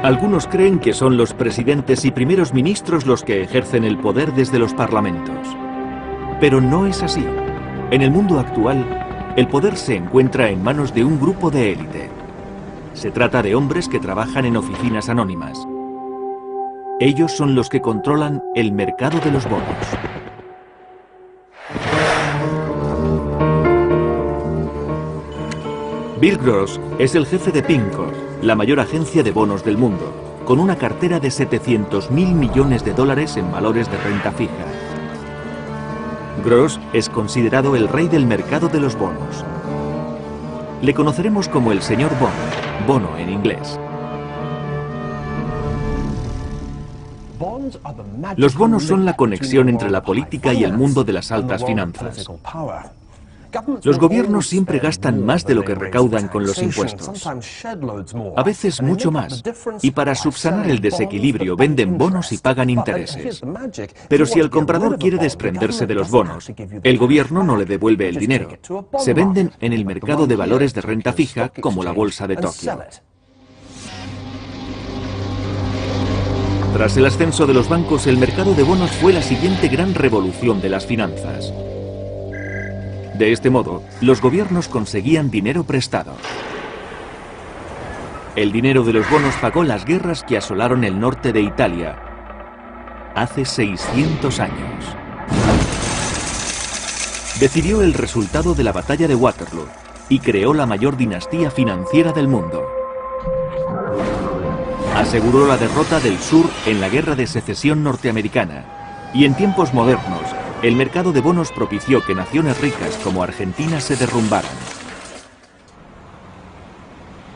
Algunos creen que son los presidentes y primeros ministros los que ejercen el poder desde los parlamentos. Pero no es así. En el mundo actual, el poder se encuentra en manos de un grupo de élite. Se trata de hombres que trabajan en oficinas anónimas. Ellos son los que controlan el mercado de los bonos. Bill Gross es el jefe de PIMCO, la mayor agencia de bonos del mundo, con una cartera de 700.000 millones de dólares en valores de renta fija. Gross es considerado el rey del mercado de los bonos. Le conoceremos como el señor Bond, bono en inglés. Los bonos son la conexión entre la política y el mundo de las altas finanzas. Los gobiernos siempre gastan más de lo que recaudan con los impuestos, a veces mucho más, y para subsanar el desequilibrio venden bonos y pagan intereses. Pero si el comprador quiere desprenderse de los bonos, el gobierno no le devuelve el dinero. Se venden en el mercado de valores de renta fija, como la bolsa de Tokio. Tras el ascenso de los bancos, el mercado de bonos fue la siguiente gran revolución de las finanzas. De este modo, los gobiernos conseguían dinero prestado. El dinero de los bonos pagó las guerras que asolaron el norte de Italia hace 600 años. Decidió el resultado de la batalla de Waterloo y creó la mayor dinastía financiera del mundo. Aseguró la derrota del sur en la Guerra de Secesión norteamericana y en tiempos modernos, el mercado de bonos propició que naciones ricas como Argentina se derrumbaran.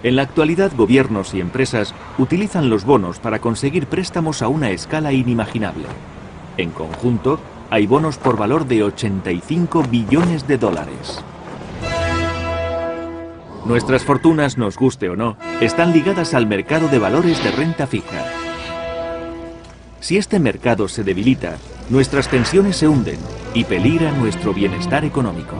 En la actualidad, gobiernos y empresas utilizan los bonos para conseguir préstamos a una escala inimaginable. En conjunto, hay bonos por valor de 85 billones de dólares. Nuestras fortunas, nos guste o no, están ligadas al mercado de valores de renta fija. Si este mercado se debilita, nuestras pensiones se hunden y peligra nuestro bienestar económico.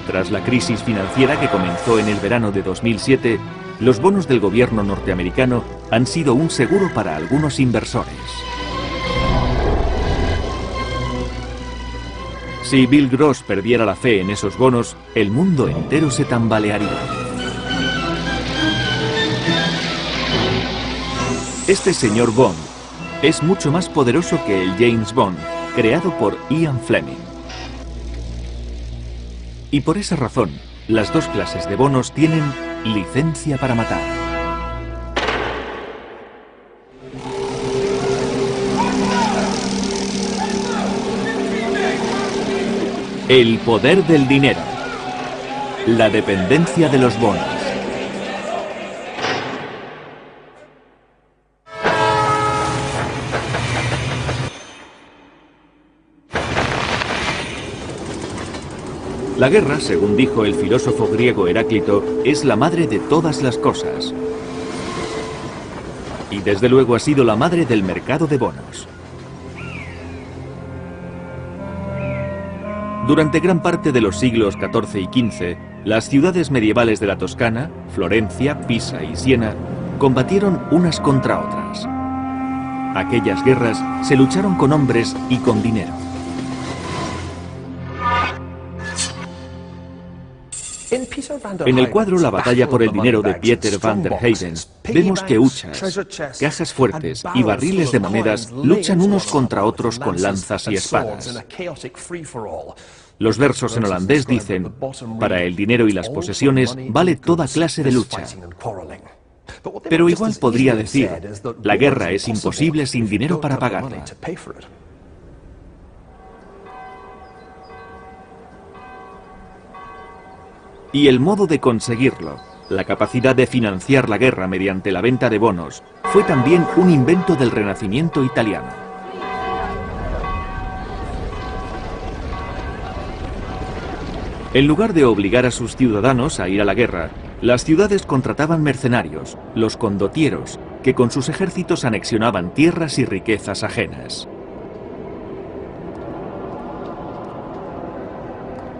Tras la crisis financiera que comenzó en el verano de 2007, los bonos del gobierno norteamericano han sido un seguro para algunos inversores. Si Bill Gross perdiera la fe en esos bonos, el mundo entero se tambalearía. Este señor Bond es mucho más poderoso que el James Bond, creado por Ian Fleming. Y por esa razón, las dos clases de bonos tienen licencia para matar. El poder del dinero. La dependencia de los bonos. La guerra, según dijo el filósofo griego Heráclito, es la madre de todas las cosas. Y desde luego ha sido la madre del mercado de bonos. Durante gran parte de los siglos XIV y XV, las ciudades medievales de la Toscana, Florencia, Pisa y Siena, combatieron unas contra otras. Aquellas guerras se lucharon con hombres y con dinero. En el cuadro La batalla por el dinero de Pieter van der Heyden, vemos que huchas, cajas fuertes y barriles de monedas luchan unos contra otros con lanzas y espadas. Los versos en holandés dicen: para el dinero y las posesiones vale toda clase de lucha. Pero igual podría decir: la guerra es imposible sin dinero para pagarla. Y el modo de conseguirlo, la capacidad de financiar la guerra mediante la venta de bonos, fue también un invento del Renacimiento italiano. En lugar de obligar a sus ciudadanos a ir a la guerra, las ciudades contrataban mercenarios, los condottieros, que con sus ejércitos anexionaban tierras y riquezas ajenas.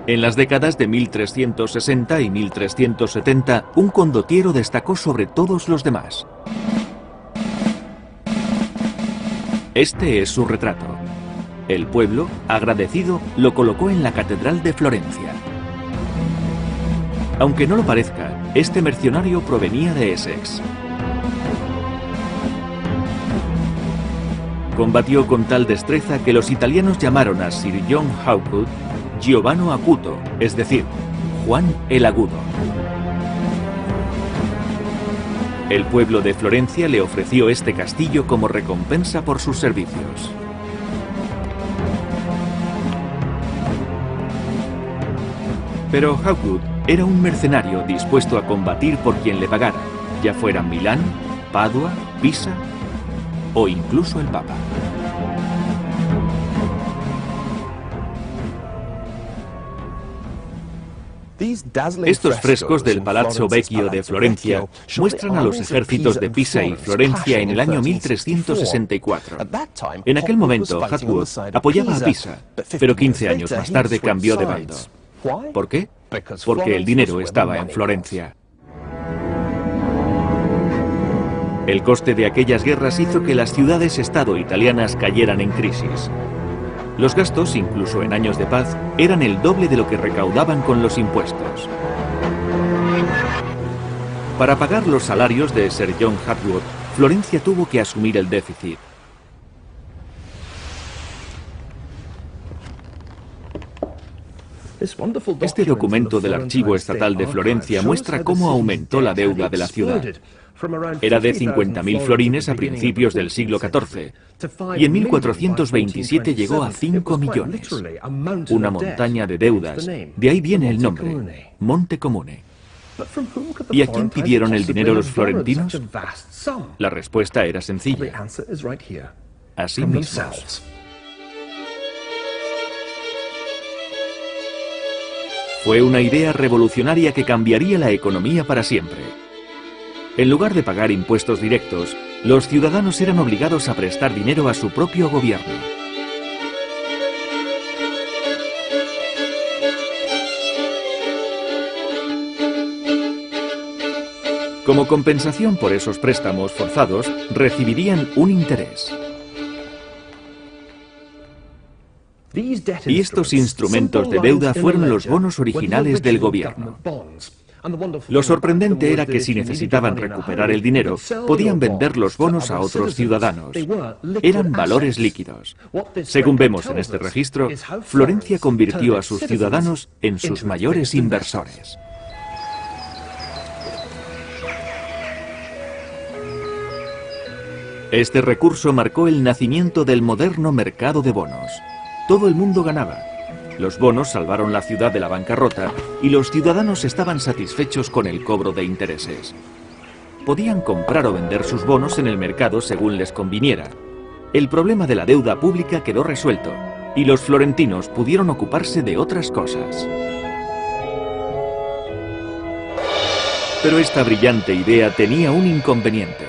En las décadas de 1360 y 1370, un condottiero destacó sobre todos los demás. Este es su retrato. El pueblo, agradecido, lo colocó en la Catedral de Florencia. Aunque no lo parezca, este mercenario provenía de Essex. Combatió con tal destreza que los italianos llamaron a Sir John Hawkwood Giovanni Acuto, es decir, Juan el Agudo. El pueblo de Florencia le ofreció este castillo como recompensa por sus servicios. Pero Hawkwood era un mercenario dispuesto a combatir por quien le pagara, ya fuera Milán, Padua, Pisa o incluso el Papa. Estos frescos del Palazzo Vecchio de Florencia muestran a los ejércitos de Pisa y Florencia en el año 1364. En aquel momento, Hawkwood apoyaba a Pisa, pero 15 años más tarde cambió de bando. ¿Por qué? Porque el dinero estaba en Florencia. El coste de aquellas guerras hizo que las ciudades-estado italianas cayeran en crisis. Los gastos, incluso en años de paz, eran el doble de lo que recaudaban con los impuestos. Para pagar los salarios de Sir John Hawkwood, Florencia tuvo que asumir el déficit. Este documento del Archivo Estatal de Florencia muestra cómo aumentó la deuda de la ciudad. Era de 50.000 florines a principios del siglo XIV y en 1427 llegó a 5 millones. Una montaña de deudas, de ahí viene el nombre, Monte Comune. ¿Y a quién pidieron el dinero los florentinos? La respuesta era sencilla: a sí mismos. Fue una idea revolucionaria que cambiaría la economía para siempre. En lugar de pagar impuestos directos, los ciudadanos eran obligados a prestar dinero a su propio gobierno. Como compensación por esos préstamos forzados, recibirían un interés. Y estos instrumentos de deuda fueron los bonos originales del gobierno. Lo sorprendente era que si necesitaban recuperar el dinero, podían vender los bonos a otros ciudadanos. Eran valores líquidos. Según vemos en este registro, Florencia convirtió a sus ciudadanos en sus mayores inversores. Este recurso marcó el nacimiento del moderno mercado de bonos. Todo el mundo ganaba. Los bonos salvaron la ciudad de la bancarrota y los ciudadanos estaban satisfechos con el cobro de intereses. Podían comprar o vender sus bonos en el mercado según les conviniera. El problema de la deuda pública quedó resuelto y los florentinos pudieron ocuparse de otras cosas. Pero esta brillante idea tenía un inconveniente.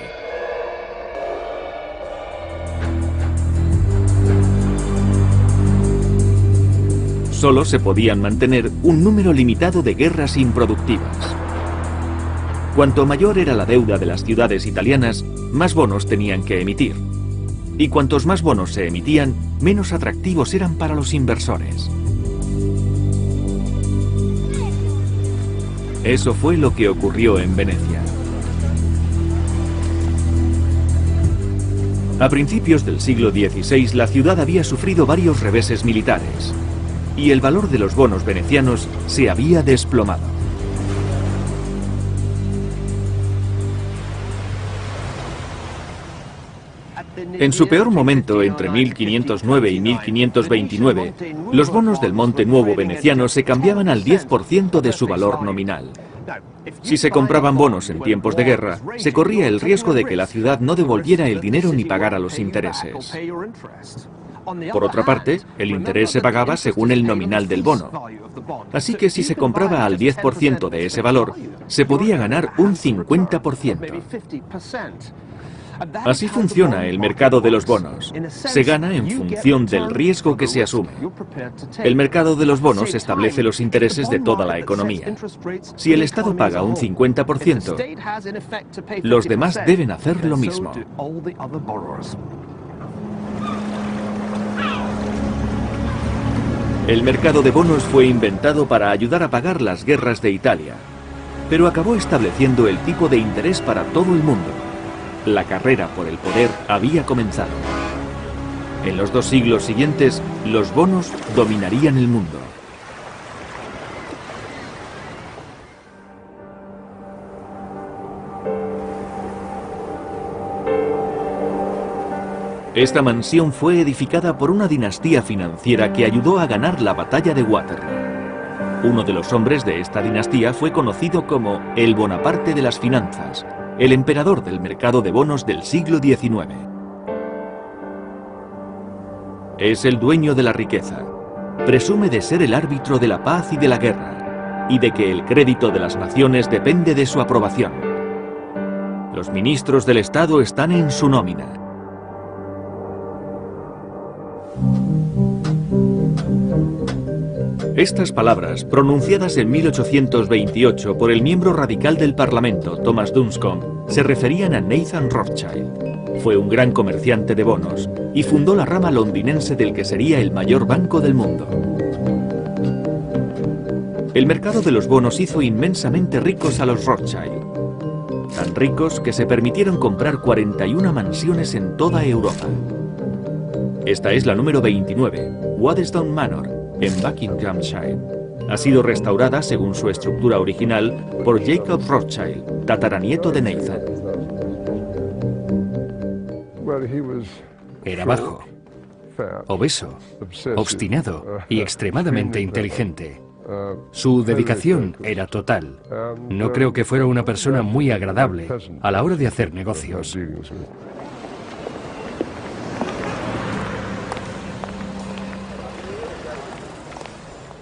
Solo se podían mantener un número limitado de guerras improductivas. Cuanto mayor era la deuda de las ciudades italianas, más bonos tenían que emitir. Y cuantos más bonos se emitían, menos atractivos eran para los inversores. Eso fue lo que ocurrió en Venecia. A principios del siglo XVI, la ciudad había sufrido varios reveses militares. Y el valor de los bonos venecianos se había desplomado. En su peor momento, entre 1509 y 1529, los bonos del Monte Nuovo veneciano se cambiaban al 10% de su valor nominal. Si se compraban bonos en tiempos de guerra, se corría el riesgo de que la ciudad no devolviera el dinero ni pagara los intereses. Por otra parte, el interés se pagaba según el nominal del bono. Así que si se compraba al 10% de ese valor, se podía ganar un 50%. Así funciona el mercado de los bonos. Se gana en función del riesgo que se asume. El mercado de los bonos establece los intereses de toda la economía. Si el Estado paga un 50%, los demás deben hacer lo mismo. El mercado de bonos fue inventado para ayudar a pagar las guerras de Italia, pero acabó estableciendo el tipo de interés para todo el mundo. La carrera por el poder había comenzado. En los 2 siglos siguientes, los bonos dominarían el mundo. Esta mansión fue edificada por una dinastía financiera que ayudó a ganar la batalla de Waterloo. Uno de los hombres de esta dinastía fue conocido como el Bonaparte de las finanzas, el emperador del mercado de bonos del siglo XIX. Es el dueño de la riqueza. Presume de ser el árbitro de la paz y de la guerra, y de que el crédito de las naciones depende de su aprobación. Los ministros del Estado están en su nómina. Estas palabras, pronunciadas en 1828 por el miembro radical del Parlamento, Thomas Dunscombe, se referían a Nathan Rothschild. Fue un gran comerciante de bonos y fundó la rama londinense del que sería el mayor banco del mundo. El mercado de los bonos hizo inmensamente ricos a los Rothschild. Tan ricos que se permitieron comprar 41 mansiones en toda Europa. Esta es la número 29, Waddesdon Manor, en Buckinghamshire. Ha sido restaurada según su estructura original por Jacob Rothschild, tataranieto de Nathan. Era bajo, obeso, obstinado y extremadamente inteligente. Su dedicación era total. No creo que fuera una persona muy agradable a la hora de hacer negocios.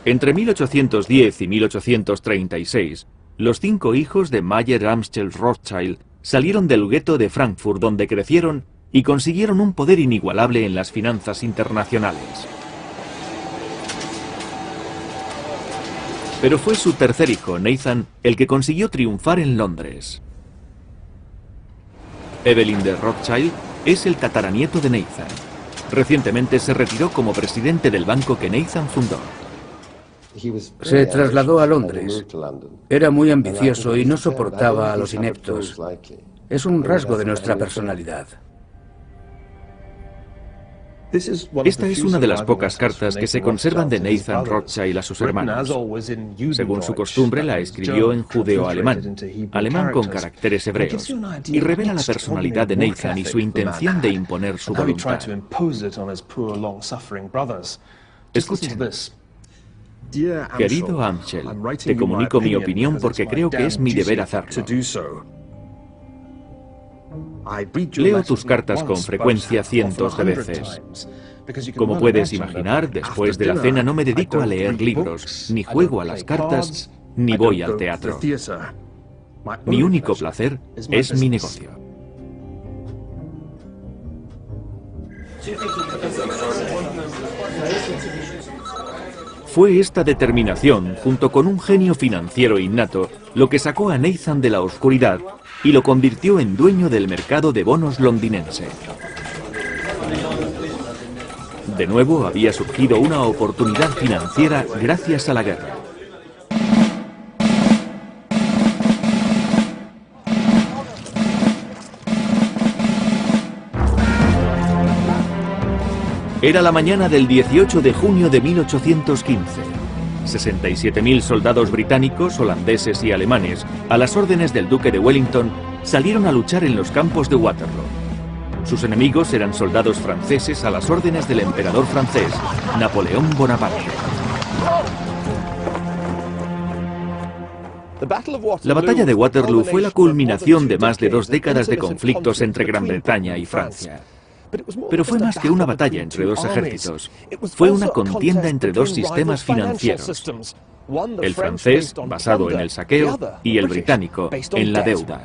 Entre 1810 y 1836, los 5 hijos de Mayer Amschel Rothschild salieron del gueto de Frankfurt, donde crecieron y consiguieron un poder inigualable en las finanzas internacionales. Pero fue su tercer hijo, Nathan, el que consiguió triunfar en Londres. Evelyn de Rothschild es el tataranieto de Nathan. Recientemente se retiró como presidente del banco que Nathan fundó. Se trasladó a Londres. Era muy ambicioso y no soportaba a los ineptos. Es un rasgo de nuestra personalidad. Esta es una de las pocas cartas que se conservan de Nathan Rothschild a sus hermanos. Según su costumbre, la escribió en judeo-alemán, alemán con caracteres hebreos, y revela la personalidad de Nathan y su intención de imponer su voluntad. Escuchen. Querido Amschel, te comunico mi opinión porque creo que es mi deber hacerlo. Leo tus cartas con frecuencia cientos de veces. Como puedes imaginar, después de la cena no me dedico a leer libros, ni juego a las cartas, ni voy al teatro. Mi único placer es mi negocio. Fue esta determinación, junto con un genio financiero innato, lo que sacó a Nathan de la oscuridad y lo convirtió en dueño del mercado de bonos londinense. De nuevo había surgido una oportunidad financiera gracias a la guerra. Era la mañana del 18 de junio de 1815. 67.000 soldados británicos, holandeses y alemanes, a las órdenes del duque de Wellington, salieron a luchar en los campos de Waterloo. Sus enemigos eran soldados franceses a las órdenes del emperador francés, Napoleón Bonaparte. La batalla de Waterloo fue la culminación de más de 2 décadas de conflictos entre Gran Bretaña y Francia. Pero fue más que una batalla entre 2 ejércitos. Fue una contienda entre 2 sistemas financieros. El francés, basado en el saqueo, y el británico, en la deuda.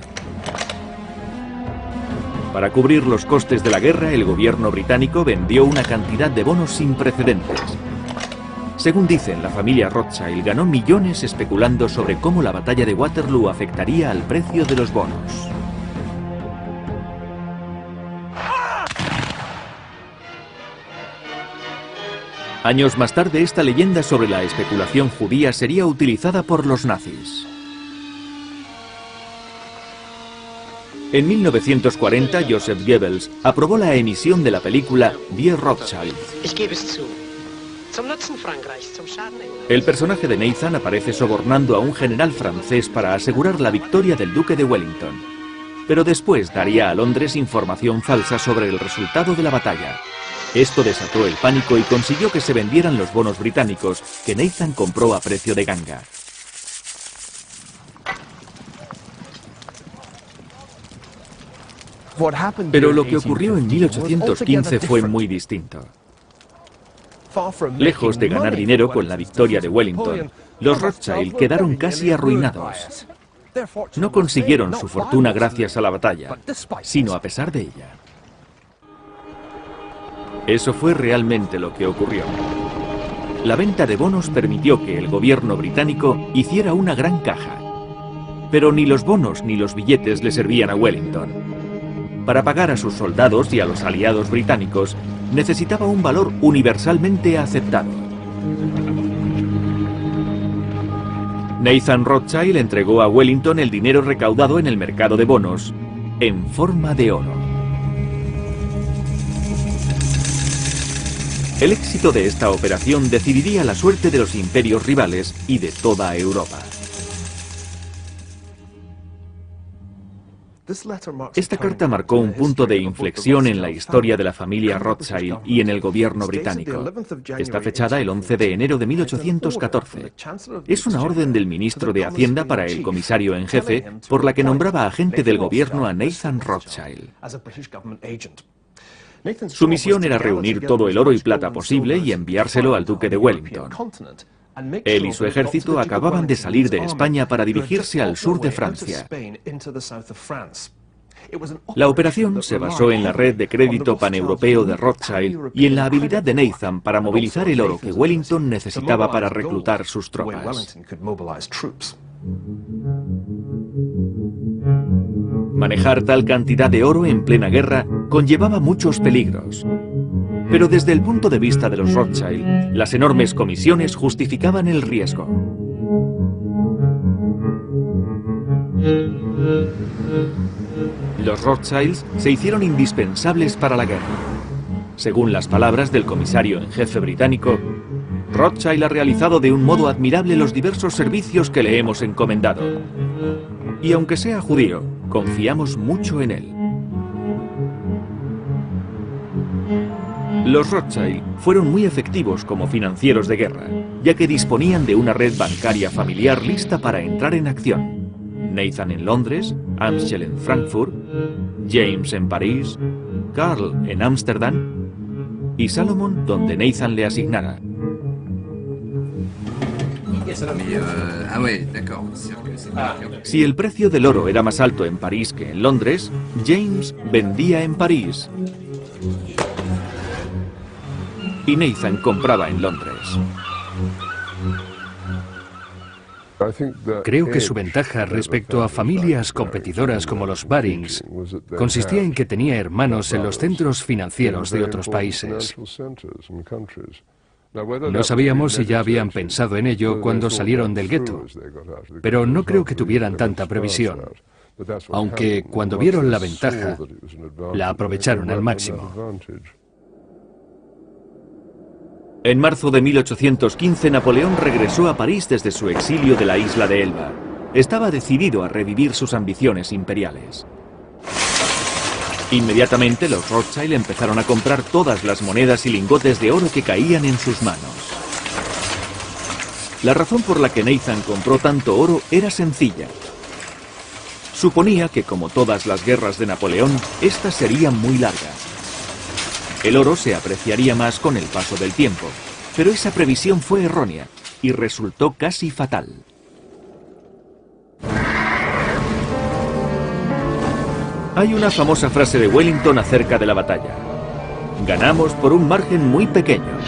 Para cubrir los costes de la guerra, el gobierno británico vendió una cantidad de bonos sin precedentes. Según dicen, la familia Rothschild ganó millones especulando sobre cómo la batalla de Waterloo afectaría al precio de los bonos. Años más tarde, esta leyenda sobre la especulación judía sería utilizada por los nazis. En 1940, Joseph Goebbels aprobó la emisión de la película Die Rothschild. El personaje de Nathan aparece sobornando a un general francés para asegurar la victoria del duque de Wellington. Pero después daría a Londres información falsa sobre el resultado de la batalla. Esto desató el pánico y consiguió que se vendieran los bonos británicos que Nathan compró a precio de ganga. Pero lo que ocurrió en 1815 fue muy distinto. Lejos de ganar dinero con la victoria de Wellington, los Rothschild quedaron casi arruinados. No consiguieron su fortuna gracias a la batalla, sino a pesar de ella. Eso fue realmente lo que ocurrió. La venta de bonos permitió que el gobierno británico hiciera una gran caja. Pero ni los bonos ni los billetes le servían a Wellington. Para pagar a sus soldados y a los aliados británicos, necesitaba un valor universalmente aceptado. Nathan Rothschild entregó a Wellington el dinero recaudado en el mercado de bonos, en forma de oro. El éxito de esta operación decidiría la suerte de los imperios rivales y de toda Europa. Esta carta marcó un punto de inflexión en la historia de la familia Rothschild y en el gobierno británico. Está fechada el 11 de enero de 1814. Es una orden del ministro de Hacienda para el comisario en jefe, por la que nombraba agente del gobierno a Nathan Rothschild. Su misión era reunir todo el oro y plata posible y enviárselo al duque de Wellington. Él y su ejército acababan de salir de España para dirigirse al sur de Francia. La operación se basó en la red de crédito paneuropeo de Rothschild y en la habilidad de Nathan para movilizar el oro que Wellington necesitaba para reclutar sus tropas. Manejar tal cantidad de oro en plena guerra conllevaba muchos peligros. Pero desde el punto de vista de los Rothschild, las enormes comisiones justificaban el riesgo. Los Rothschilds se hicieron indispensables para la guerra. Según las palabras del comisario en jefe británico, Rothschild ha realizado de un modo admirable los diversos servicios que le hemos encomendado. Y aunque sea judío, confiamos mucho en él. Los Rothschild fueron muy efectivos como financieros de guerra, ya que disponían de una red bancaria familiar lista para entrar en acción. Nathan en Londres, Amschel en Frankfurt, James en París, Karl en Ámsterdam y Salomon donde Nathan le asignara. Si el precio del oro era más alto en París que en Londres, James vendía en París y Nathan compraba en Londres. Creo que su ventaja respecto a familias competidoras como los Barings consistía en que tenía hermanos en los centros financieros de otros países. No sabíamos si ya habían pensado en ello cuando salieron del gueto, pero no creo que tuvieran tanta previsión, aunque cuando vieron la ventaja, la aprovecharon al máximo. En marzo de 1815, Napoleón regresó a París desde su exilio de la isla de Elba. Estaba decidido a revivir sus ambiciones imperiales. Inmediatamente los Rothschild empezaron a comprar todas las monedas y lingotes de oro que caían en sus manos. La razón por la que Nathan compró tanto oro era sencilla. Suponía que, como todas las guerras de Napoleón, estas serían muy largas. El oro se apreciaría más con el paso del tiempo, pero esa previsión fue errónea y resultó casi fatal. Hay una famosa frase de Wellington acerca de la batalla: ganamos por un margen muy pequeño.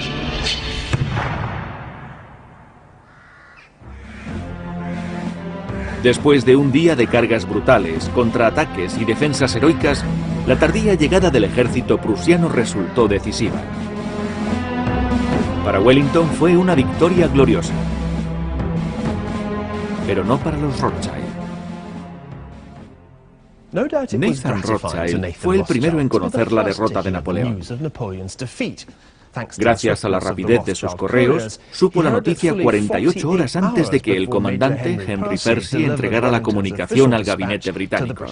Después de un día de cargas brutales, contraataques y defensas heroicas, la tardía llegada del ejército prusiano resultó decisiva. Para Wellington fue una victoria gloriosa, pero no para los Rothschild. Nathan Rothschild fue el primero en conocer la derrota de Napoleón. Gracias a la rapidez de sus correos, supo la noticia 48 horas antes de que el comandante Henry Percy entregara la comunicación al gabinete británico.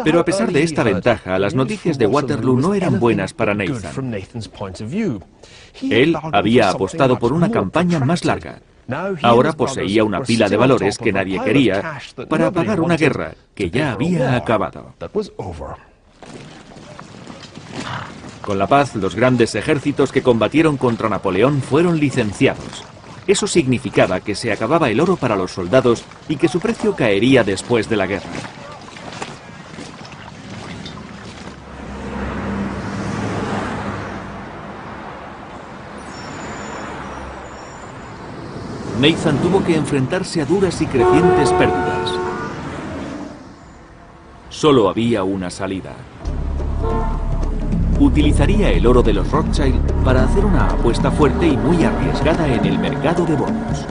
Pero a pesar de esta ventaja, las noticias de Waterloo no eran buenas para Nathan. Él había apostado por una campaña más larga. Ahora poseía una pila de valores que nadie quería para pagar una guerra que ya había acabado. Con la paz, los grandes ejércitos que combatieron contra Napoleón fueron licenciados. Eso significaba que se acababa el oro para los soldados y que su precio caería después de la guerra. Nathan tuvo que enfrentarse a duras y crecientes pérdidas. Solo había una salida. Utilizaría el oro de los Rothschild para hacer una apuesta fuerte y muy arriesgada en el mercado de bonos.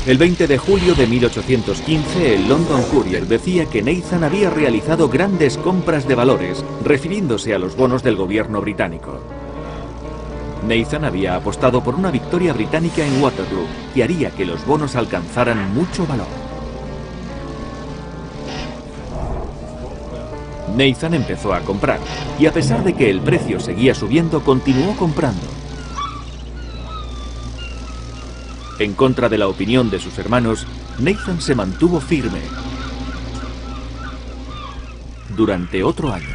El 20 de julio de 1815, el London Courier decía que Nathan había realizado grandes compras de valores, refiriéndose a los bonos del gobierno británico. Nathan había apostado por una victoria británica en Waterloo, que haría que los bonos alcanzaran mucho valor. Nathan empezó a comprar, y a pesar de que el precio seguía subiendo, continuó comprando. En contra de la opinión de sus hermanos, Nathan se mantuvo firme durante otro año.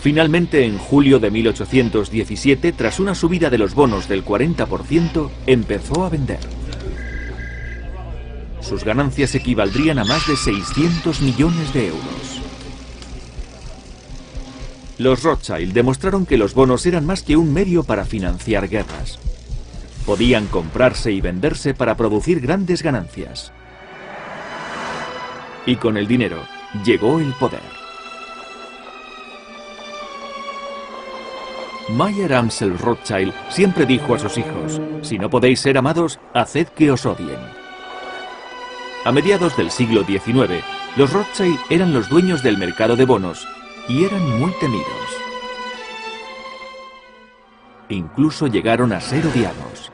Finalmente, en julio de 1817, tras una subida de los bonos del 40%, empezó a vender. Sus ganancias equivaldrían a más de 600 millones de euros. Los Rothschild demostraron que los bonos eran más que un medio para financiar guerras. Podían comprarse y venderse para producir grandes ganancias. Y con el dinero llegó el poder. Mayer Amschel Rothschild siempre dijo a sus hijos: si no podéis ser amados, haced que os odien. A mediados del siglo XIX, los Rothschild eran los dueños del mercado de bonos y eran muy temidos. Incluso llegaron a ser odiados.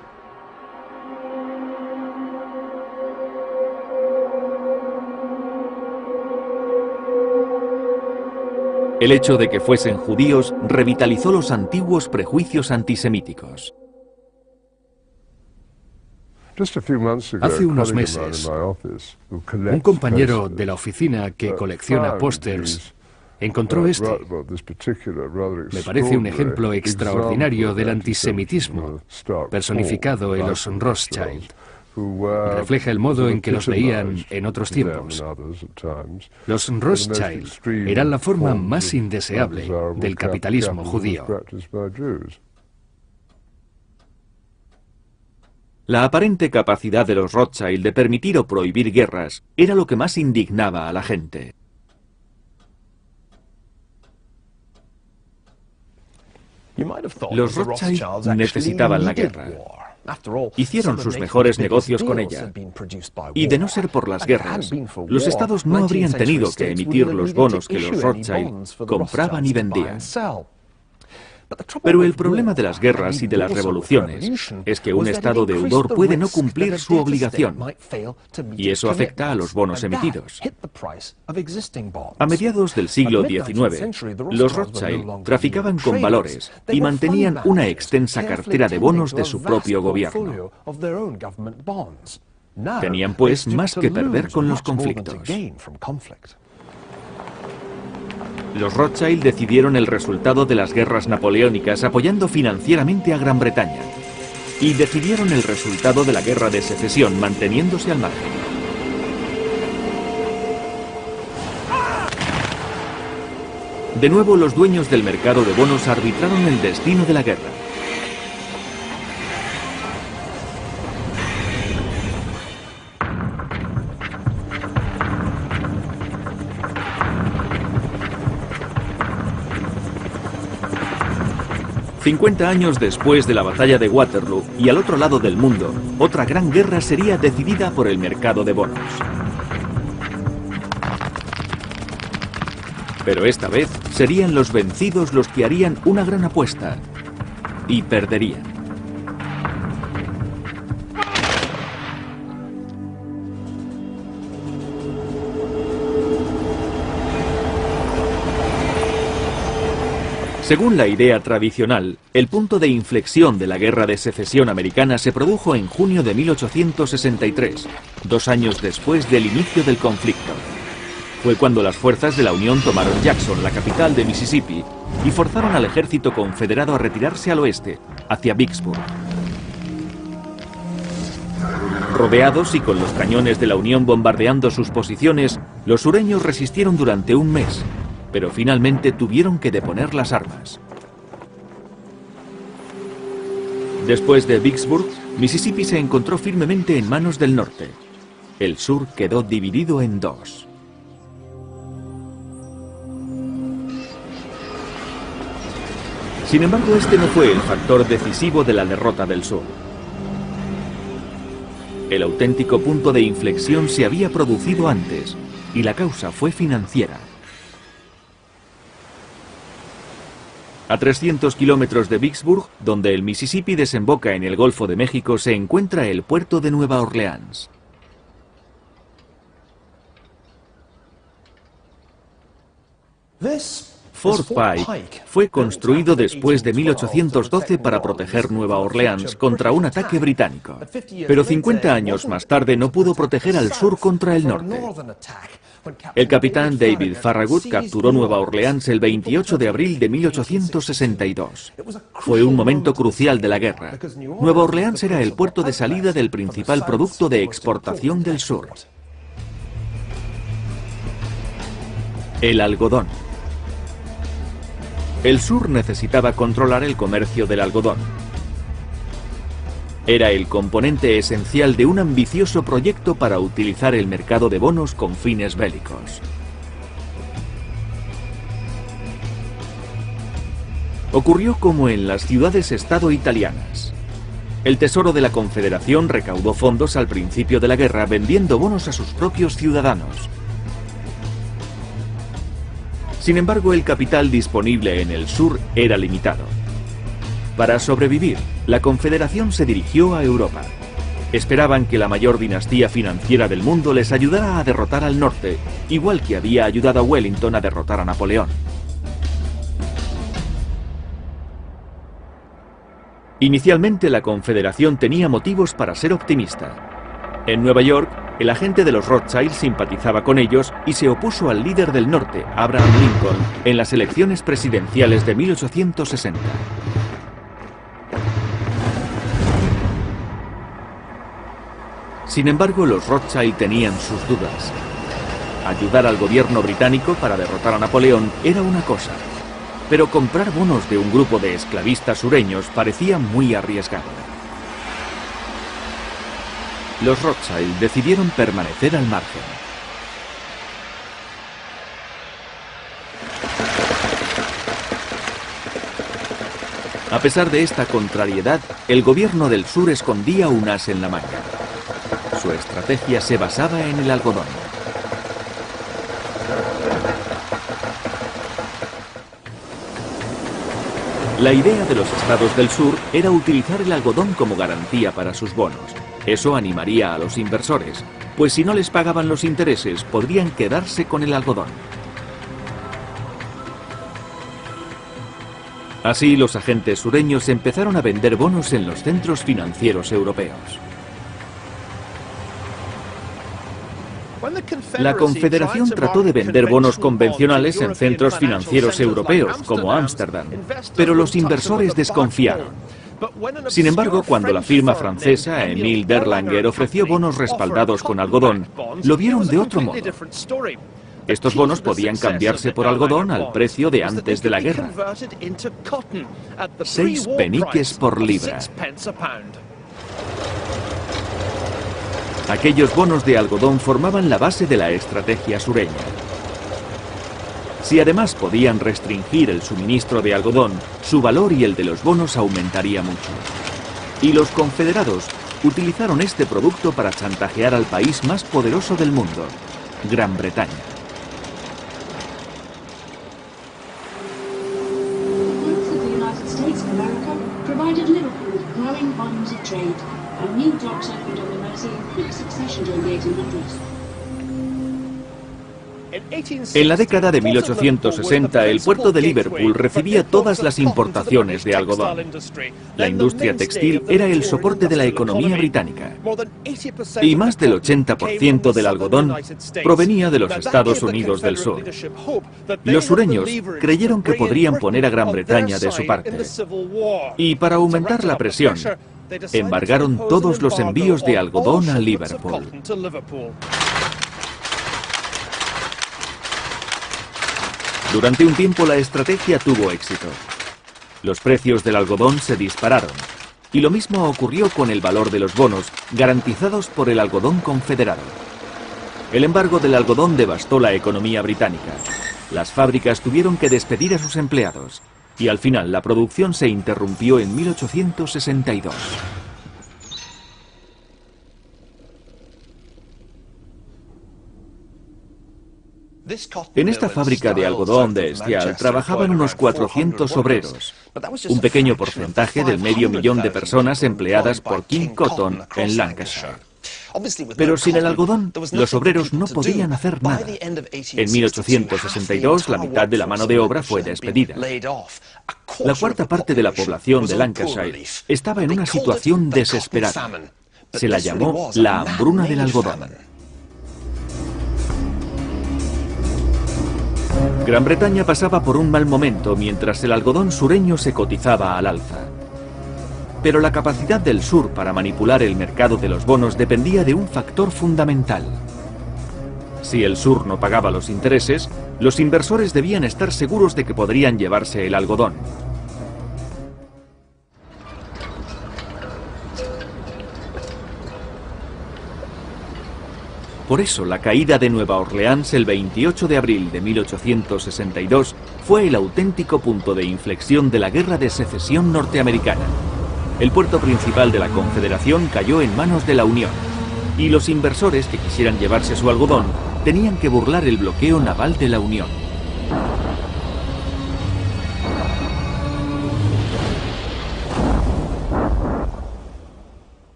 El hecho de que fuesen judíos revitalizó los antiguos prejuicios antisemíticos. Hace unos meses, un compañero de la oficina que colecciona pósters encontró este. Me parece un ejemplo extraordinario del antisemitismo personificado en los Rothschild. Refleja el modo en que los veían en otros tiempos. Los Rothschild eran la forma más indeseable del capitalismo judío. La aparente capacidad de los Rothschild de permitir o prohibir guerras era lo que más indignaba a la gente. Los Rothschild necesitaban la guerra. Hicieron sus mejores negocios con ella. Y de no ser por las guerras, los estados no habrían tenido que emitir los bonos que los Rothschild compraban y vendían. Pero el problema de las guerras y de las revoluciones es que un estado deudor puede no cumplir su obligación, y eso afecta a los bonos emitidos. A mediados del siglo XIX, los Rothschild traficaban con valores y mantenían una extensa cartera de bonos de su propio gobierno. Tenían, pues, más que perder con los conflictos. Los Rothschild decidieron el resultado de las guerras napoleónicas apoyando financieramente a Gran Bretaña. Y decidieron el resultado de la Guerra de Secesión manteniéndose al margen. De nuevo, los dueños del mercado de bonos arbitraron el destino de la guerra. «50 años después de la batalla de Waterloo y al otro lado del mundo, otra gran guerra sería decidida por el mercado de bonos. Pero esta vez serían los vencidos los que harían una gran apuesta y perderían. Según la idea tradicional, el punto de inflexión de la Guerra de Secesión americana se produjo en junio de 1863, 2 años después del inicio del conflicto. Fue cuando las fuerzas de la Unión tomaron Jackson, la capital de Mississippi, y forzaron al ejército confederado a retirarse al oeste, hacia Vicksburg. Rodeados y con los cañones de la Unión bombardeando sus posiciones, los sureños resistieron durante un mes, pero finalmente tuvieron que deponer las armas. Después de Vicksburg, Mississippi se encontró firmemente en manos del norte. El sur quedó dividido en dos. Sin embargo, este no fue el factor decisivo de la derrota del sur. El auténtico punto de inflexión se había producido antes, y la causa fue financiera. A 300 kilómetros de Vicksburg, donde el Mississippi desemboca en el Golfo de México, se encuentra el puerto de Nueva Orleans. Fort Pike fue construido después de 1812 para proteger Nueva Orleans contra un ataque británico. Pero 50 años más tarde no pudo proteger al sur contra el norte. El capitán David Farragut capturó Nueva Orleans el 28 de abril de 1862. Fue un momento crucial de la guerra. Nueva Orleans era el puerto de salida del principal producto de exportación del sur: el algodón. El sur necesitaba controlar el comercio del algodón. Era el componente esencial de un ambicioso proyecto para utilizar el mercado de bonos con fines bélicos. Ocurrió como en las ciudades-estado italianas. El Tesoro de la Confederación recaudó fondos al principio de la guerra vendiendo bonos a sus propios ciudadanos. Sin embargo, el capital disponible en el sur era limitado. Para sobrevivir, la Confederación se dirigió a Europa. Esperaban que la mayor dinastía financiera del mundo les ayudara a derrotar al norte, igual que había ayudado a Wellington a derrotar a Napoleón. Inicialmente, la Confederación tenía motivos para ser optimista. En Nueva York, el agente de los Rothschild simpatizaba con ellos y se opuso al líder del norte, Abraham Lincoln, en las elecciones presidenciales de 1860. Sin embargo, los Rothschild tenían sus dudas. Ayudar al gobierno británico para derrotar a Napoleón era una cosa, pero comprar bonos de un grupo de esclavistas sureños parecía muy arriesgado. Los Rothschild decidieron permanecer al margen. A pesar de esta contrariedad, el gobierno del sur escondía un as en la manga. Su estrategia se basaba en el algodón. La idea de los estados del sur era utilizar el algodón como garantía para sus bonos. Eso animaría a los inversores, pues si no les pagaban los intereses, podrían quedarse con el algodón. Así, los agentes sureños empezaron a vender bonos en los centros financieros europeos. La Confederación trató de vender bonos convencionales en centros financieros europeos, como Ámsterdam, pero los inversores desconfiaron. Sin embargo, cuando la firma francesa Émile Derlanger ofreció bonos respaldados con algodón, lo vieron de otro modo. Estos bonos podían cambiarse por algodón al precio de antes de la guerra. 6 peniques por libra. Aquellos bonos de algodón formaban la base de la estrategia sureña. Si además podían restringir el suministro de algodón, su valor y el de los bonos aumentaría mucho. Y los confederados utilizaron este producto para chantajear al país más poderoso del mundo, Gran Bretaña. En la década de 1860, el puerto de Liverpool recibía todas las importaciones de algodón. La industria textil era el soporte de la economía británica. Y más del 80% del algodón provenía de los Estados Unidos del Sur. Los sureños creyeron que podrían poner a Gran Bretaña de su parte. Y para aumentar la presión, embargaron todos los envíos de algodón a Liverpool. Durante un tiempo la estrategia tuvo éxito. Los precios del algodón se dispararon, y lo mismo ocurrió con el valor de los bonos, garantizados por el algodón confederado. El embargo del algodón devastó la economía británica. Las fábricas tuvieron que despedir a sus empleados, y al final la producción se interrumpió en 1862. En esta fábrica de algodón de estial trabajaban unos 400 obreros, un pequeño porcentaje del 500.000 de personas empleadas por King Cotton en Lancashire. Pero sin el algodón, los obreros no podían hacer nada. En 1862, la mitad de la mano de obra fue despedida. La cuarta parte de la población de Lancashire estaba en una situación desesperada. Se la llamó la hambruna del algodón. Gran Bretaña pasaba por un mal momento mientras el algodón sureño se cotizaba al alza. Pero la capacidad del sur para manipular el mercado de los bonos dependía de un factor fundamental. Si el sur no pagaba los intereses, los inversores debían estar seguros de que podrían llevarse el algodón. Por eso, la caída de Nueva Orleans el 28 de abril de 1862 fue el auténtico punto de inflexión de la Guerra de Secesión norteamericana. El puerto principal de la Confederación cayó en manos de la Unión, y los inversores que quisieran llevarse su algodón tenían que burlar el bloqueo naval de la Unión.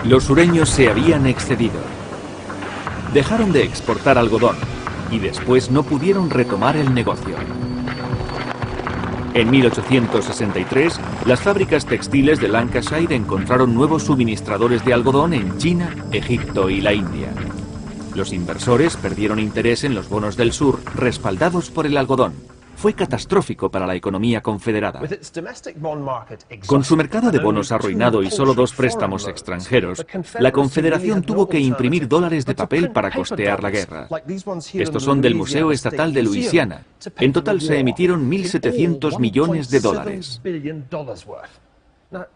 Los sureños se habían excedido. Dejaron de exportar algodón y después no pudieron retomar el negocio. En 1863, las fábricas textiles de Lancashire encontraron nuevos suministradores de algodón en China, Egipto y la India. Los inversores perdieron interés en los bonos del sur respaldados por el algodón. Fue catastrófico para la economía confederada. Con su mercado de bonos arruinado y solo 2 préstamos extranjeros, la Confederación tuvo que imprimir dólares de papel para costear la guerra. Estos son del Museo Estatal de Luisiana. En total se emitieron 1.700 millones de dólares.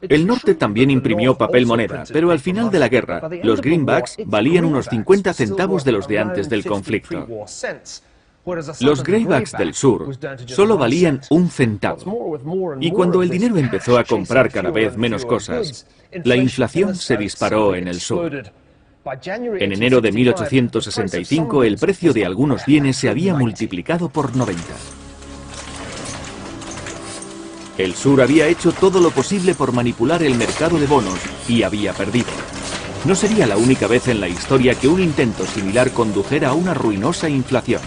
El norte también imprimió papel moneda, pero al final de la guerra, los greenbacks valían unos 50 centavos de los de antes del conflicto. Los greybacks del sur solo valían 1 centavo. Y cuando el dinero empezó a comprar cada vez menos cosas, la inflación se disparó en el sur. En enero de 1865 el precio de algunos bienes se había multiplicado por 90. El sur había hecho todo lo posible por manipular el mercado de bonos y había perdido. No sería la única vez en la historia que un intento similar condujera a una ruinosa inflación.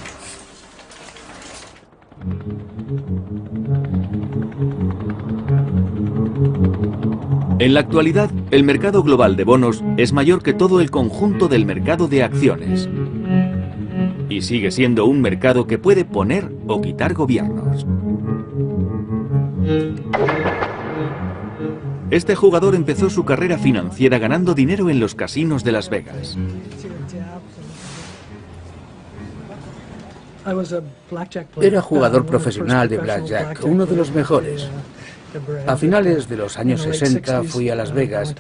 En la actualidad, el mercado global de bonos es mayor que todo el conjunto del mercado de acciones. Y sigue siendo un mercado que puede poner o quitar gobiernos. Este jugador empezó su carrera financiera ganando dinero en los casinos de Las Vegas. Era jugador profesional de blackjack, uno de los mejores. A finales de los años 60 fui a Las Vegas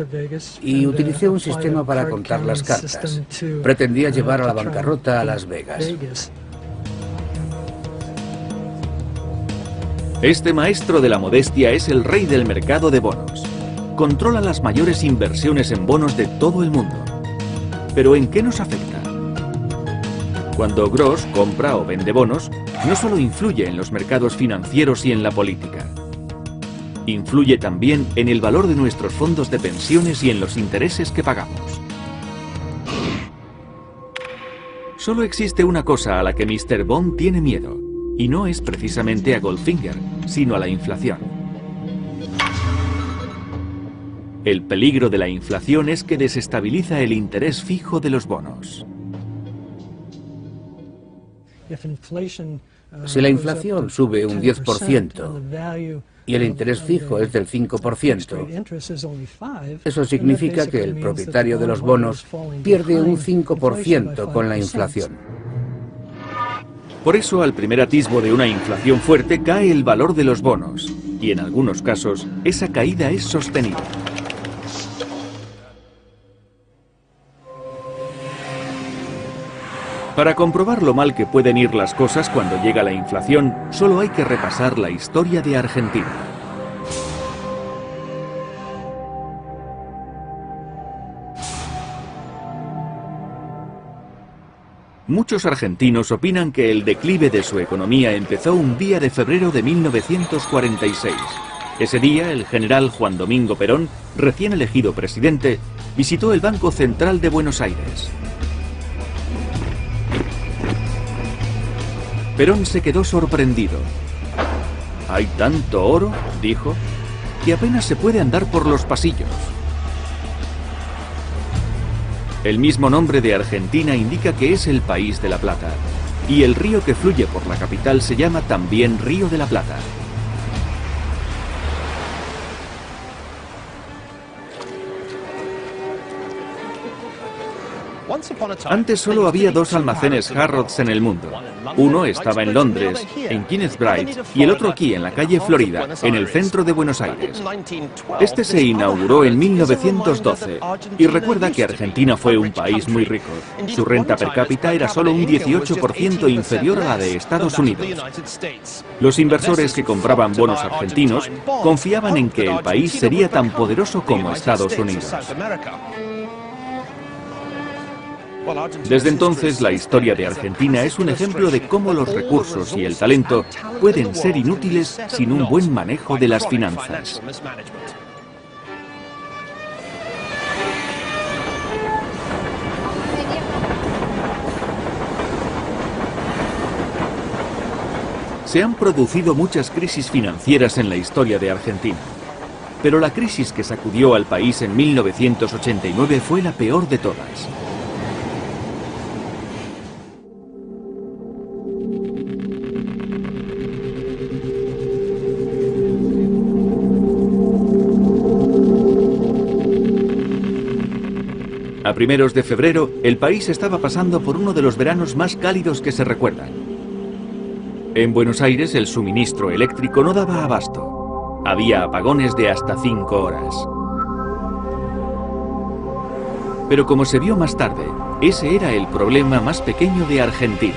y utilicé un sistema para contar las cartas. Pretendía llevar a la bancarrota a Las Vegas. Este maestro de la modestia es el rey del mercado de bonos. Controla las mayores inversiones en bonos de todo el mundo. ¿Pero en qué nos afecta? Cuando Gross compra o vende bonos, no solo influye en los mercados financieros y en la política. Influye también en el valor de nuestros fondos de pensiones y en los intereses que pagamos. Solo existe una cosa a la que Mr. Bond tiene miedo, y no es precisamente a Goldfinger, sino a la inflación. El peligro de la inflación es que desestabiliza el interés fijo de los bonos. Si la inflación sube un 10% y el interés fijo es del 5%, eso significa que el propietario de los bonos pierde un 5% con la inflación. Por eso, al primer atisbo de una inflación fuerte, cae el valor de los bonos, y en algunos casos, esa caída es sostenida. Para comprobar lo mal que pueden ir las cosas cuando llega la inflación, solo hay que repasar la historia de Argentina. Muchos argentinos opinan que el declive de su economía empezó un día de febrero de 1946. Ese día, el general Juan Domingo Perón, recién elegido presidente, visitó el Banco Central de Buenos Aires. Perón se quedó sorprendido. «Hay tanto oro», dijo, «que apenas se puede andar por los pasillos». El mismo nombre de Argentina indica que es el país de la plata, y el río que fluye por la capital se llama también Río de la Plata. Antes solo había dos almacenes Harrods en el mundo. Uno estaba en Londres, en Kenneth Bright, y el otro aquí, en la calle Florida, en el centro de Buenos Aires. Este se inauguró en 1912, y recuerda que Argentina fue un país muy rico. Su renta per cápita era solo un 18% inferior a la de Estados Unidos. Los inversores que compraban bonos argentinos confiaban en que el país sería tan poderoso como Estados Unidos. Desde entonces, la historia de Argentina es un ejemplo de cómo los recursos y el talento pueden ser inútiles sin un buen manejo de las finanzas. Se han producido muchas crisis financieras en la historia de Argentina, pero la crisis que sacudió al país en 1989 fue la peor de todas. A primeros de febrero, el país estaba pasando por uno de los veranos más cálidos que se recuerdan. En Buenos Aires, el suministro eléctrico no daba abasto. Había apagones de hasta 5 horas. Pero como se vio más tarde, ese era el problema más pequeño de Argentina.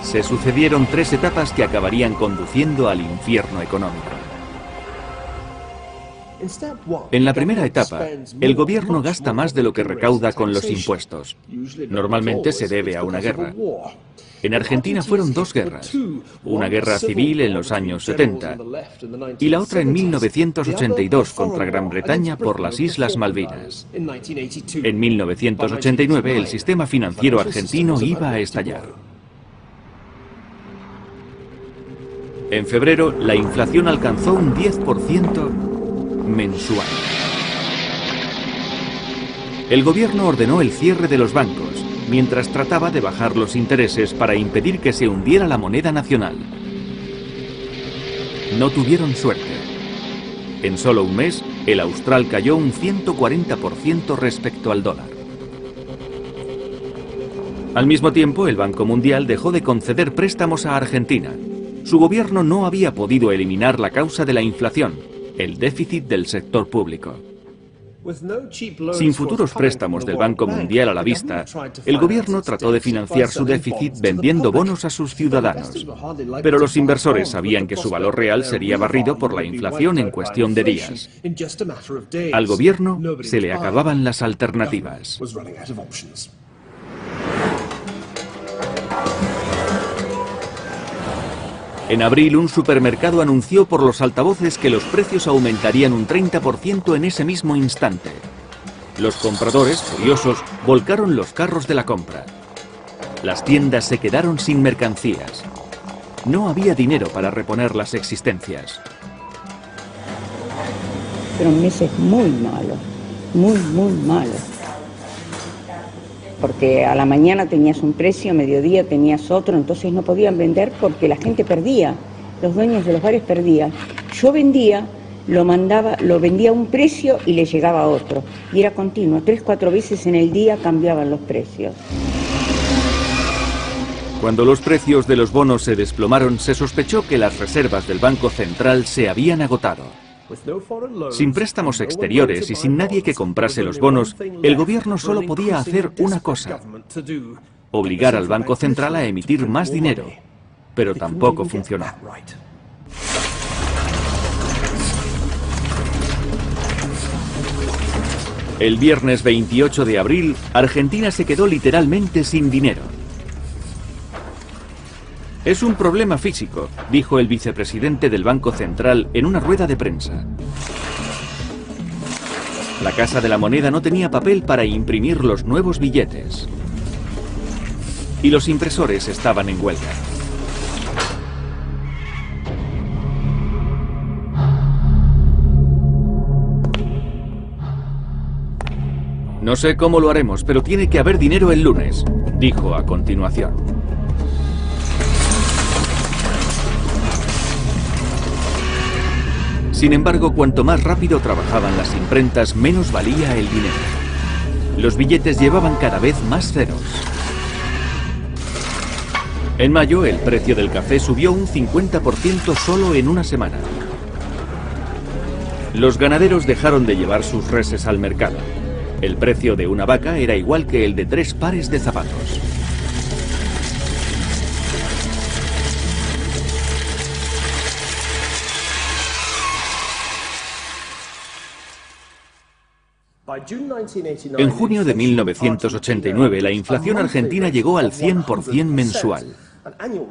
Se sucedieron 3 etapas que acabarían conduciendo al infierno económico. En la primera etapa, el gobierno gasta más de lo que recauda con los impuestos. Normalmente se debe a una guerra. En Argentina fueron 2 guerras, una guerra civil en los años 70 y la otra en 1982 contra Gran Bretaña por las Islas Malvinas. En 1989 el sistema financiero argentino iba a estallar. En febrero la inflación alcanzó un 10% mensual. El gobierno ordenó el cierre de los bancos, mientras trataba de bajar los intereses para impedir que se hundiera la moneda nacional. No tuvieron suerte. En solo un mes, el austral cayó un 140% respecto al dólar. Al mismo tiempo, el Banco Mundial dejó de conceder préstamos a Argentina. Su gobierno no había podido eliminar la causa de la inflación, el déficit del sector público. Sin futuros préstamos del Banco Mundial a la vista, el gobierno trató de financiar su déficit vendiendo bonos a sus ciudadanos. Pero los inversores sabían que su valor real sería barrido por la inflación en cuestión de días. Al gobierno se le acababan las alternativas. En abril, un supermercado anunció por los altavoces que los precios aumentarían un 30% en ese mismo instante. Los compradores, furiosos, volcaron los carros de la compra. Las tiendas se quedaron sin mercancías. No había dinero para reponer las existencias. Fueron meses muy malos, muy malos. Porque a la mañana tenías un precio, a mediodía tenías otro, entonces no podían vender porque la gente perdía, los dueños de los bares perdían. Yo vendía, lo vendía a un precio y le llegaba a otro, y era continuo, 3 o 4 veces en el día cambiaban los precios. Cuando los precios de los bonos se desplomaron, se sospechó que las reservas del Banco Central se habían agotado. Sin préstamos exteriores y sin nadie que comprase los bonos, el gobierno solo podía hacer una cosa: obligar al Banco Central a emitir más dinero. Pero tampoco funcionó. El viernes 28 de abril, Argentina se quedó literalmente sin dinero. Es un problema físico, dijo el vicepresidente del Banco Central en una rueda de prensa. La Casa de la Moneda no tenía papel para imprimir los nuevos billetes. Y los impresores estaban en huelga. No sé cómo lo haremos, pero tiene que haber dinero el lunes, dijo a continuación. Sin embargo, cuanto más rápido trabajaban las imprentas, menos valía el dinero. Los billetes llevaban cada vez más ceros. En mayo, el precio del café subió un 50% solo en una semana. Los ganaderos dejaron de llevar sus reses al mercado. El precio de una vaca era igual que el de 3 pares de zapatos. En junio de 1989, la inflación argentina llegó al 100% mensual,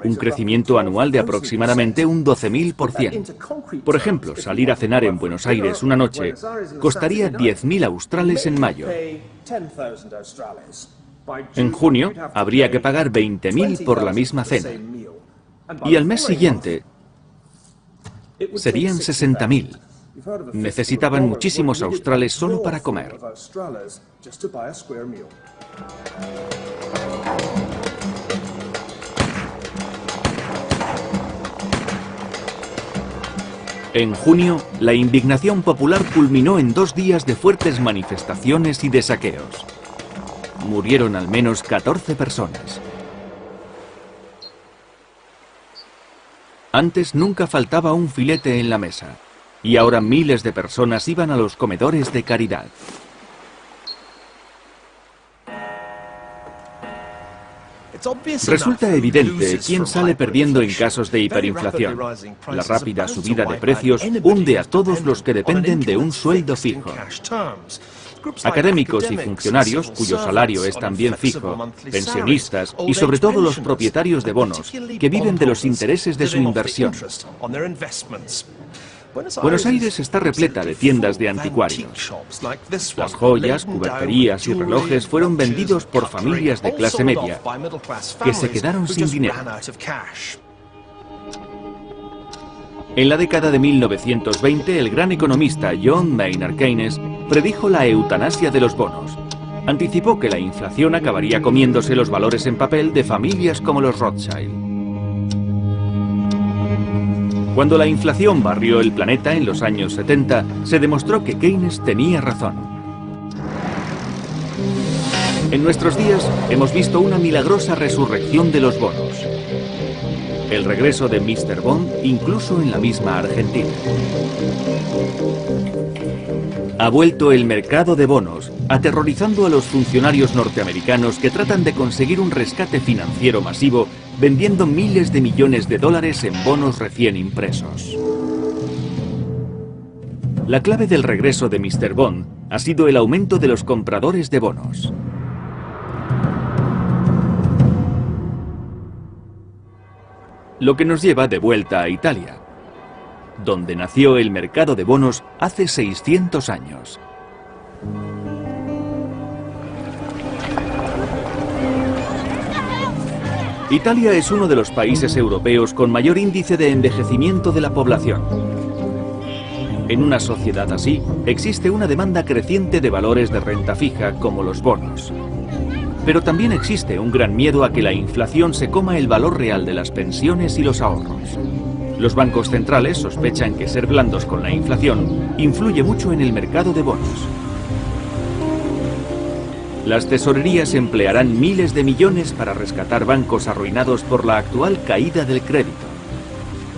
un crecimiento anual de aproximadamente un 12.000%. Por ejemplo, salir a cenar en Buenos Aires una noche costaría 10.000 australes en mayo. En junio, habría que pagar 20.000 por la misma cena. Y al mes siguiente, serían 60.000. Necesitaban muchísimos australes solo para comer. En junio, la indignación popular culminó en 2 días de fuertes manifestaciones y de saqueos. Murieron al menos 14 personas. Antes nunca faltaba un filete en la mesa. Y ahora miles de personas iban a los comedores de caridad. Resulta evidente quién sale perdiendo en casos de hiperinflación. La rápida subida de precios hunde a todos los que dependen de un sueldo fijo. Académicos y funcionarios, cuyo salario es también fijo, pensionistas y sobre todo los propietarios de bonos, que viven de los intereses de su inversión. Buenos Aires está repleta de tiendas de anticuarios. Las joyas, cuberterías y relojes fueron vendidos por familias de clase media que se quedaron sin dinero. En la década de 1920, el gran economista John Maynard Keynes predijo la eutanasia de los bonos. Anticipó que la inflación acabaría comiéndose los valores en papel de familias como los Rothschild. Cuando la inflación barrió el planeta en los años 70, se demostró que Keynes tenía razón. En nuestros días hemos visto una milagrosa resurrección de los bonos. El regreso de Mr. Bond incluso en la misma Argentina. Ha vuelto el mercado de bonos, aterrorizando a los funcionarios norteamericanos que tratan de conseguir un rescate financiero masivo vendiendo miles de millones de dólares en bonos recién impresos. La clave del regreso de Mr. Bond ha sido el aumento de los compradores de bonos. Lo que nos lleva de vuelta a Italia, donde nació el mercado de bonos hace 600 años. Italia es uno de los países europeos con mayor índice de envejecimiento de la población. En una sociedad así, existe una demanda creciente de valores de renta fija como los bonos. Pero también existe un gran miedo a que la inflación se coma el valor real de las pensiones y los ahorros. Los bancos centrales sospechan que ser blandos con la inflación influye mucho en el mercado de bonos. Las tesorerías emplearán miles de millones para rescatar bancos arruinados por la actual caída del crédito.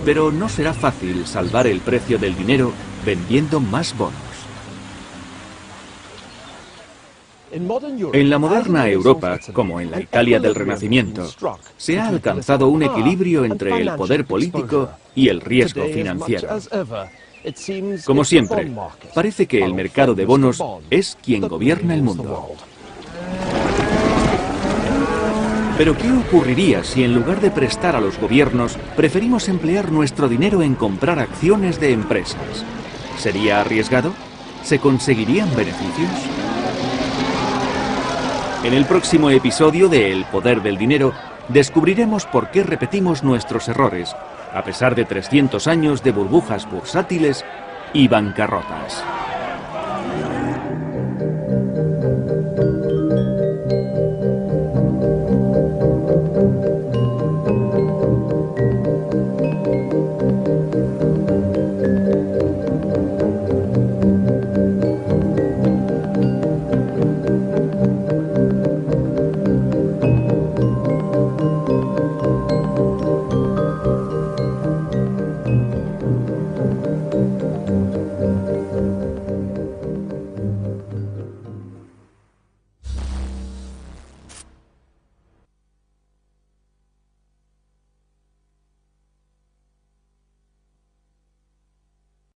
Pero no será fácil salvar el precio del dinero vendiendo más bonos. En la moderna Europa, como en la Italia del Renacimiento, se ha alcanzado un equilibrio entre el poder político y el riesgo financiero. Como siempre, parece que el mercado de bonos es quien gobierna el mundo. Pero ¿qué ocurriría si en lugar de prestar a los gobiernos, preferimos emplear nuestro dinero en comprar acciones de empresas? ¿Sería arriesgado? ¿Se conseguirían beneficios? En el próximo episodio de El Poder del Dinero, descubriremos por qué repetimos nuestros errores, a pesar de 300 años de burbujas bursátiles y bancarrotas.